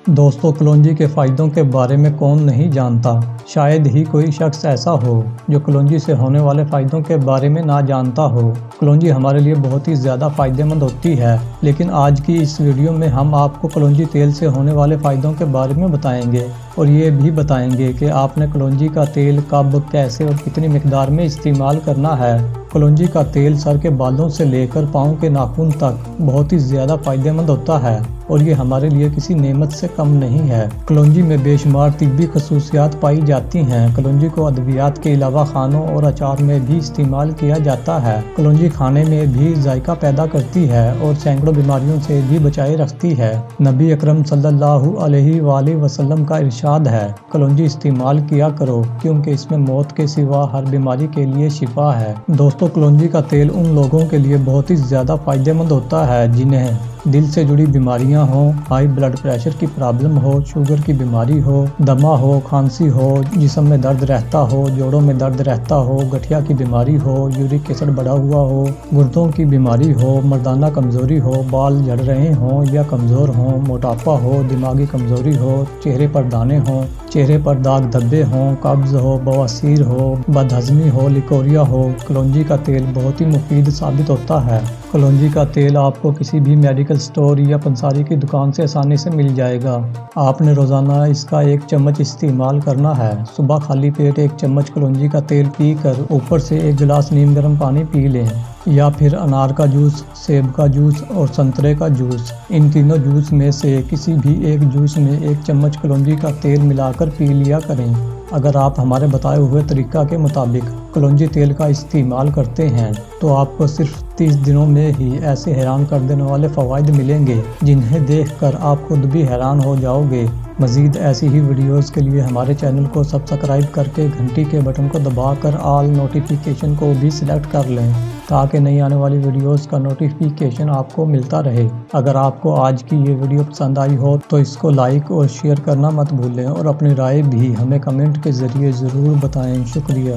دوستو، کلونجی کے فائدوں کے بارے میں کون نہیں جانتا؟ شاید ہی کوئی شخص ایسا ہو جو کلونجی سے ہونے والے فائدوں کے بارے میں نہ جانتا ہو۔ کلونجی ہمارے لیے بہت ہی زیادہ فائدہ مند ہوتی ہے، لیکن آج کی اس ویڈیو میں ہم آپ کو کلونجی تیل سے ہونے والے فائدوں کے بارے میں بتائیں گے اور یہ بھی بتائیں گے کہ آپ نے کلونجی کا تیل کب، کیسے اور کتنی مقدار میں استعمال کرنا ہے۔ کلونجی کا تیل سر کے بالوں سے لے کر پاؤں کے ناخن تک بہت ہی زیادہ فائدہ مند ہوتا ہے اور یہ ہمارے لیے کسی نعمت سے کم نہیں ہے۔ کلونجی میں بے شمار طبی خصوصیات پائی جاتی ہیں۔ کلونجی کو ادویات کے علاوہ کھانوں اور اچار میں بھی استعمال کیا جاتا ہے۔ کلونجی کھانے میں بھی ذائقہ پیدا کرتی ہے اور سینکڑوں بیماریوں سے بھی بچائے رکھتی ہے۔ نبی اکرم صلی اللہ علیہ وآلہ وسلم کا ارشاد ہے، کلونجی استعمال کیا کرو کیونکہ اس میں موت کے سوا ہر بیماری کے لیے شفا ہے۔ دوستو، کلونجی کا تیل ان لوگوں کے لیے بہت ہی زیادہ فائدہ مند ہوتا ہے جنہیں دل سے جڑی بیماریاں ہوں، ہائی بلڈ پریشر کی پرابلم ہو، شوگر کی بیماری ہو، دمہ ہو، کھانسی ہو، جسم میں درد رہتا ہو، جوڑوں میں درد رہتا ہو، گٹھیا کی بیماری ہو، یورک ایسڈ بڑھا ہوا ہو، گردوں کی بیماری ہو، مردانہ کمزوری ہو، بال جھڑ رہے ہوں یا کمزور ہوں، موٹاپا ہو، دماغی کمزوری ہو، چہرے پر دانے ہوں، چہرے پر داغ دھبے ہوں، قبض ہو، بواسیر ہو، بدہضمی ہو، لیکوریا ہو، کلونجی کا تیل بہت ہی مفید ثابت ہوتا ہے۔ کلونجی کا تیل آپ کو کسی بھی میڈیکل سٹور یا پنساری کی دکان سے آسانی سے مل جائے گا۔ آپ نے روزانہ اس کا 1 چمچ استعمال کرنا ہے۔ صبح خالی پیٹ 1 چمچ کلونجی کا تیل پی کر اوپر سے 1 گلاس نیم گرم پانی پی لیں، یا پھر انار کا جوس، سیب کا جوس اور سنترے کا جوس۔ ان تینوں جوس میں سے کسی بھی ایک جوس میں 1 چمچ کلونجی کا تیل ملا کر پی لیا کریں۔ اگر آپ ہمارے بتائے ہوئے طریقہ کے مطابق کلونجی تیل کا استعمال کرتے ہیں تو آپ کو صرف 30 دنوں میں ہی ایسے حیران کر دینے والے فوائد ملیں گے جنہیں دیکھ کر آپ خود بھی حیران ہو جاؤ گے۔ مزید ایسی ہی ویڈیوز کے لیے ہمارے چینل کو سبسکرائب کر کے گھنٹی کے بٹن کو دبا کر آل نوٹیفیکیشن کو بھی سلیکٹ کر لیں تاکہ نئی آنے والی ویڈیوز کا نوٹیفیکیشن آپ کو ملتا رہے۔ اگر آپ کو آج کی یہ ویڈیو پسند آئی ہو تو اس کو لائک اور شیئر کرنا مت بھولیں اور اپنی رائے بھی ہمیں کمنٹ کے ذریعے ضرور بتائیں۔ شکریہ۔